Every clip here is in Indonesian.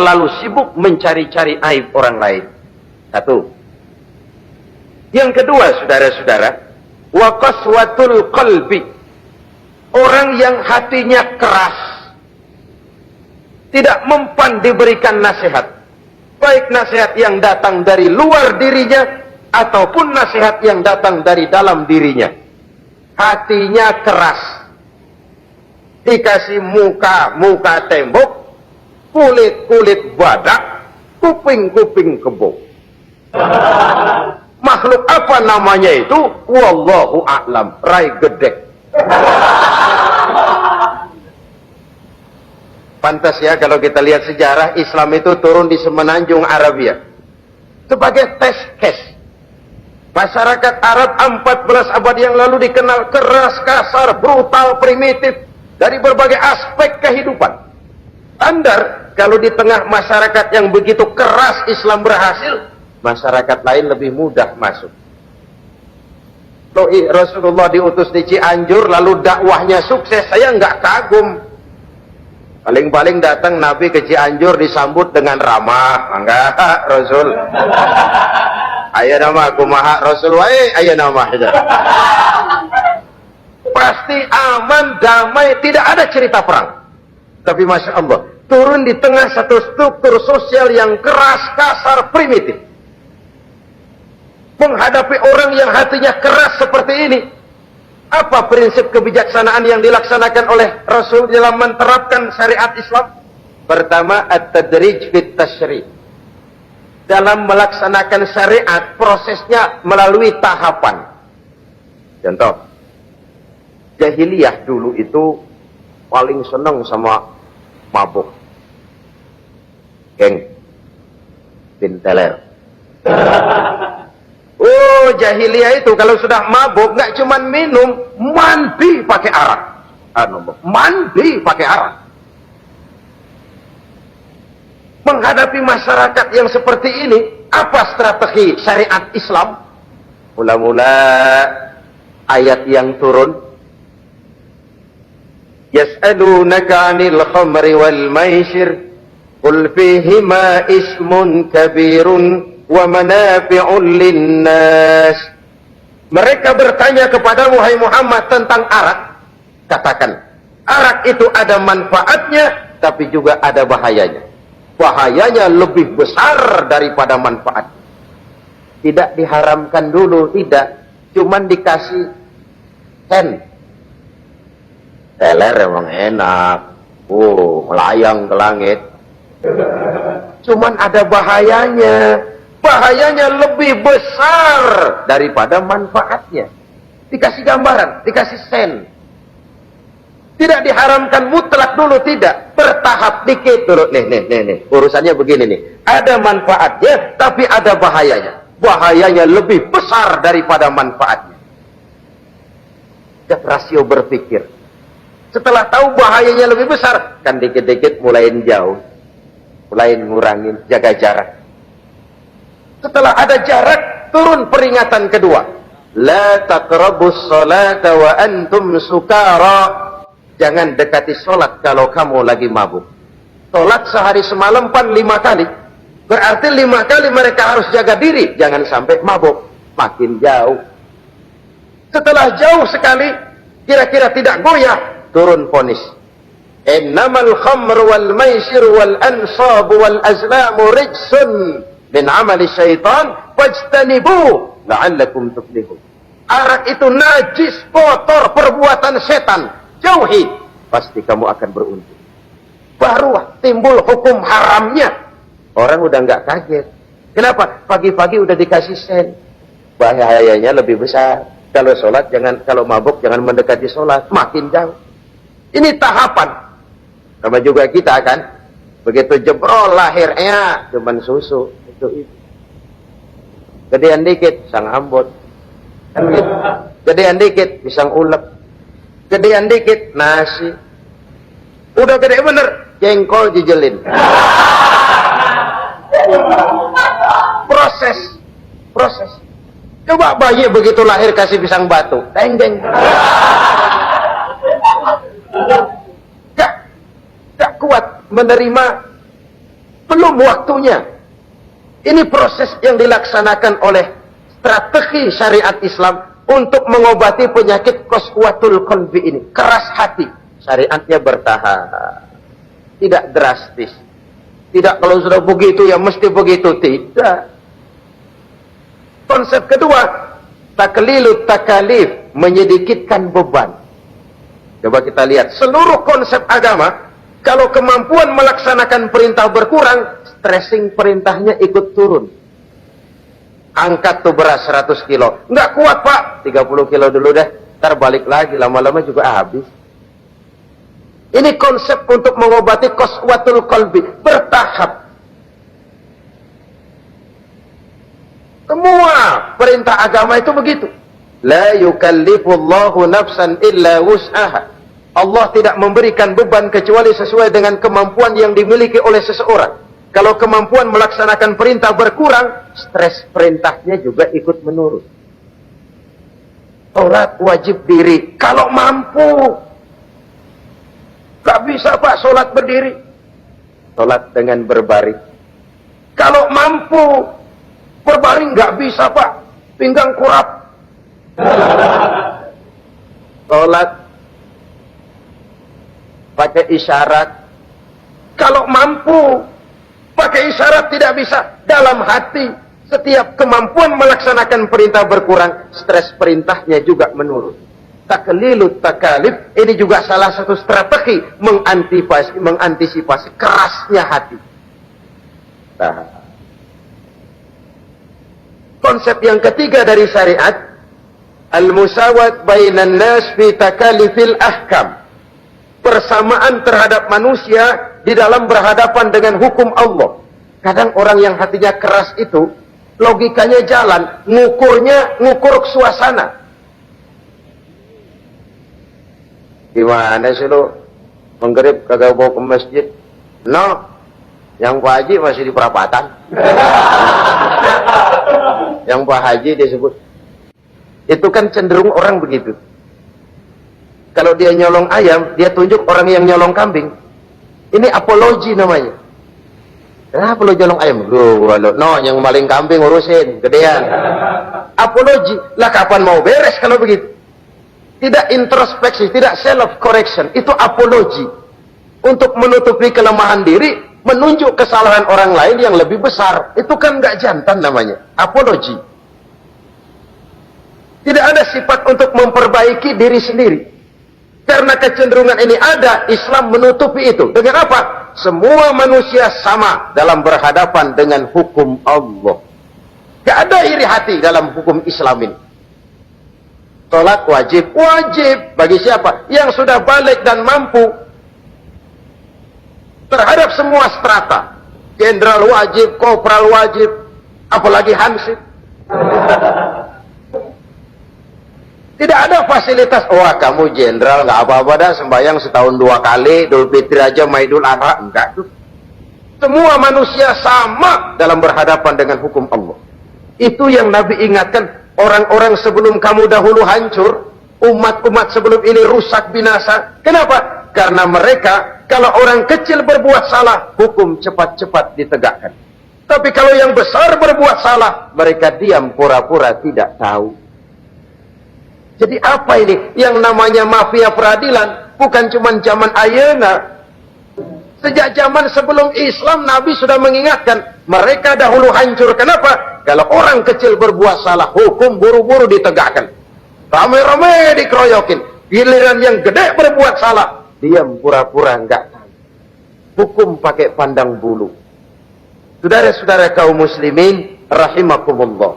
terlalu sibuk mencari-cari aib orang lain. Satu. Yang kedua, saudara-saudara, wa qaswatul qalbi. Orang yang hatinya keras, tidak mempan diberikan nasihat. Baik nasihat yang datang dari luar dirinya, ataupun nasihat yang datang dari dalam dirinya. Hatinya keras. Dikasih muka tembok, kulit badak, kuping kebo. Makhluk apa namanya itu? Wallahu a'lam. Rai gedek. Pantas ya kalau kita lihat sejarah, Islam itu turun di semenanjung Arabia sebagai test case. Masyarakat Arab 14 abad yang lalu dikenal keras, kasar, brutal, primitif dari berbagai aspek kehidupan. Standar kalau di tengah masyarakat yang begitu keras Islam berhasil, masyarakat lain lebih mudah masuk. Rasulullah diutus di Cianjur lalu dakwahnya sukses, saya nggak kagum. Paling-paling datang Nabi ke Cianjur disambut dengan ramah. Enggak, Rasul. Ayo nama kumaha Rasul wae, ayo nama. Pasti aman, damai, tidak ada cerita perang. Tapi Masya Allah, turun di tengah satu struktur sosial yang keras, kasar, primitif. Menghadapi orang yang hatinya keras seperti ini, apa prinsip kebijaksanaan yang dilaksanakan oleh Rasul dalam menerapkan syariat Islam? Pertama, at-tadrij fit tasyri'. Dalam melaksanakan syariat, prosesnya melalui tahapan. Contoh, jahiliyah dulu itu paling senang sama mabuk. Geng, pinteler. Oh, jahiliyah itu kalau sudah mabuk nggak cuman minum, mandi pakai arak. Mandi pakai arak. Menghadapi masyarakat yang seperti ini, apa strategi syariat Islam? Mula-mula ayat yang turun, yas'alunaka 'anil khamri wal maisir qul fihima ismun kabirun wa manafi'un linnas. Mereka bertanya kepada wahai Muhammad tentang arak. Katakan, arak itu ada manfaatnya, tapi juga ada bahayanya. Bahayanya lebih besar daripada manfaat. Tidak diharamkan dulu, tidak. Cuman dikasih sen. Teler emang enak. Melayang ke langit. Cuman ada bahayanya. Bahayanya lebih besar daripada manfaatnya. Dikasih gambaran, dikasih sen. Tidak diharamkan mutlak dulu, tidak. Bertahap dikit dulu. Nih. Urusannya begini nih. Ada manfaatnya, tapi ada bahayanya. Bahayanya lebih besar daripada manfaatnya. Lihat rasio berpikir. Setelah tahu bahayanya lebih besar, kan dikit-dikit mulain jauh. Mulain ngurangin, jaga jarak. Setelah ada jarak, turun peringatan kedua. La taqrabus salata wa antum sukara. Jangan dekati sholat kalau kamu lagi mabuk. Sholat sehari semalam 5 kali. Berarti 5 kali mereka harus jaga diri. Jangan sampai mabuk. Makin jauh. Setelah jauh sekali, kira-kira tidak goyah, turun vonis. Innamal khamru wal maisir wal ansab wal azlamu rijsun min amali syaitan fajtanibu la'allakum tuflihun. Arak itu najis, kotor, perbuatan setan. Jauhi, pasti kamu akan beruntung. Baru timbul hukum haramnya. Orang udah nggak kaget. Kenapa? Pagi-pagi udah dikasih sen. Bahayanya lebih besar. Kalau sholat jangan, kalau mabuk jangan mendekati sholat. Makin jauh. Ini tahapan. Sama juga kita kan. Begitu jebrol lahirnya cuman susu. Itu. Gedean dikit, sang ambot. Kan gitu. Gedean dikit, pisang ulek. Gedean dikit, nasi. Udah gede bener, jengkol jijelin. Proses. Coba bayi begitu lahir kasih pisang batu, deng. Gak kuat menerima Belum waktunya. Ini proses yang dilaksanakan oleh strategi syariat Islam untuk mengobati penyakit qaswatul qalbi ini. Keras hati. Syariatnya bertahap. Tidak drastis. Tidak kalau sudah begitu ya mesti begitu. Tidak. Konsep kedua, taklilut takalif, menyedikitkan beban. Coba kita lihat, seluruh konsep agama, kalau kemampuan melaksanakan perintah berkurang, stressing perintahnya ikut turun. Angkat tuh beras 100 kilo. Nggak kuat pak, 30 kilo dulu deh. Ntar balik lagi, lama-lama juga habis. Ini konsep untuk mengobati qaswatul qalbi. Bertahap. Semua perintah agama itu begitu. La yukallifullahu nafsan illa wus'aha. Allah tidak memberikan beban kecuali sesuai dengan kemampuan yang dimiliki oleh seseorang. Kalau kemampuan melaksanakan perintah berkurang, stres perintahnya juga ikut menurun. Salat wajib diri kalau mampu. Gak bisa pak salat berdiri. Salat dengan berbaring. Kalau mampu berbaring gak bisa pak, pinggang kurap. Salat pakai isyarat. Kalau mampu pakai isyarat tidak bisa. Dalam hati setiap kemampuan melaksanakan perintah berkurang, stres perintahnya juga menurun. Taklilut takalif ini juga salah satu strategi mengantisipasi kerasnya hati. Nah, konsep yang ketiga dari syariat, al-musawat bainan nas fi takalifil ahkam. Persamaan terhadap manusia di dalam berhadapan dengan hukum Allah. Kadang orang yang hatinya keras itu, logikanya jalan, ngukur suasana. Gimana sih lo? Menggerib kagak bawa ke masjid? No, yang Pak Haji masih di perapatan. Yang Pak Haji disebut. Itu kan cenderung orang begitu. Kalau dia nyolong ayam, dia tunjuk orang yang nyolong kambing. Ini apologi namanya. Kenapa lo nyolong ayam? No, yang maling kambing urusin, gedean. Apologi. Lah kapan mau beres kalau begitu? Tidak introspeksi, tidak self correction. Itu apologi. Untuk menutupi kelemahan diri, menunjuk kesalahan orang lain yang lebih besar. Itu kan nggak jantan namanya. Apologi. Tidak ada sifat untuk memperbaiki diri sendiri. Karena kecenderungan ini ada, Islam menutupi itu. Dengan apa? Semua manusia sama dalam berhadapan dengan hukum Allah. Tidak ada iri hati dalam hukum Islam ini. Salat wajib. Wajib. Bagi siapa? Yang sudah balik dan mampu. Terhadap semua strata. Jenderal wajib, kopral wajib. Apalagi hansip. Tidak ada fasilitas. Wah kamu jenderal nggak apa-apa dah sembahyang setahun 2 kali, Idul Fitri aja, Idul Adha. Enggak tuh. Semua manusia sama dalam berhadapan dengan hukum Allah. Itu yang Nabi ingatkan. Orang-orang sebelum kamu dahulu hancur, umat-umat sebelum ini rusak binasa. Kenapa? Karena mereka kalau orang kecil berbuat salah, hukum cepat-cepat ditegakkan. Tapi kalau yang besar berbuat salah, mereka diam pura-pura tidak tahu. Jadi apa ini? Yang namanya mafia peradilan bukan cuma zaman ayeuna. Sejak zaman sebelum Islam, Nabi sudah mengingatkan. Mereka dahulu hancur. Kenapa? Kalau orang kecil berbuat salah, hukum buru-buru ditegakkan. Rame-rame dikeroyokin. Giliran yang gede berbuat salah, diam pura-pura enggak tahu. Hukum pakai pandang bulu. Saudara-saudara kaum muslimin, rahimakumullah.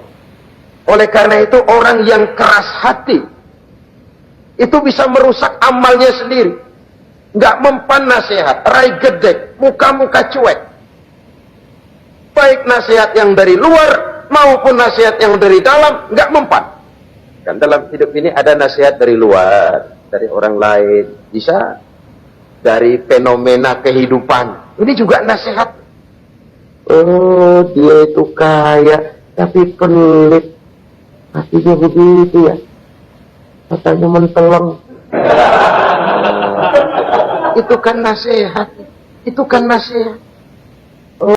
Oleh karena itu, orang yang keras hati, itu bisa merusak amalnya sendiri. Enggak mempan nasihat, rai gedek, muka-muka cuek. Baik nasihat yang dari luar maupun nasihat yang dari dalam, enggak mempan. Kan dalam hidup ini ada nasihat dari luar, dari orang lain, bisa dari fenomena kehidupan. Ini juga nasihat. Oh, dia itu kaya, tapi pelit. Hatinya begitu ya. Katanya menteleng. Itu kan nasihat. Itu kan nasihat.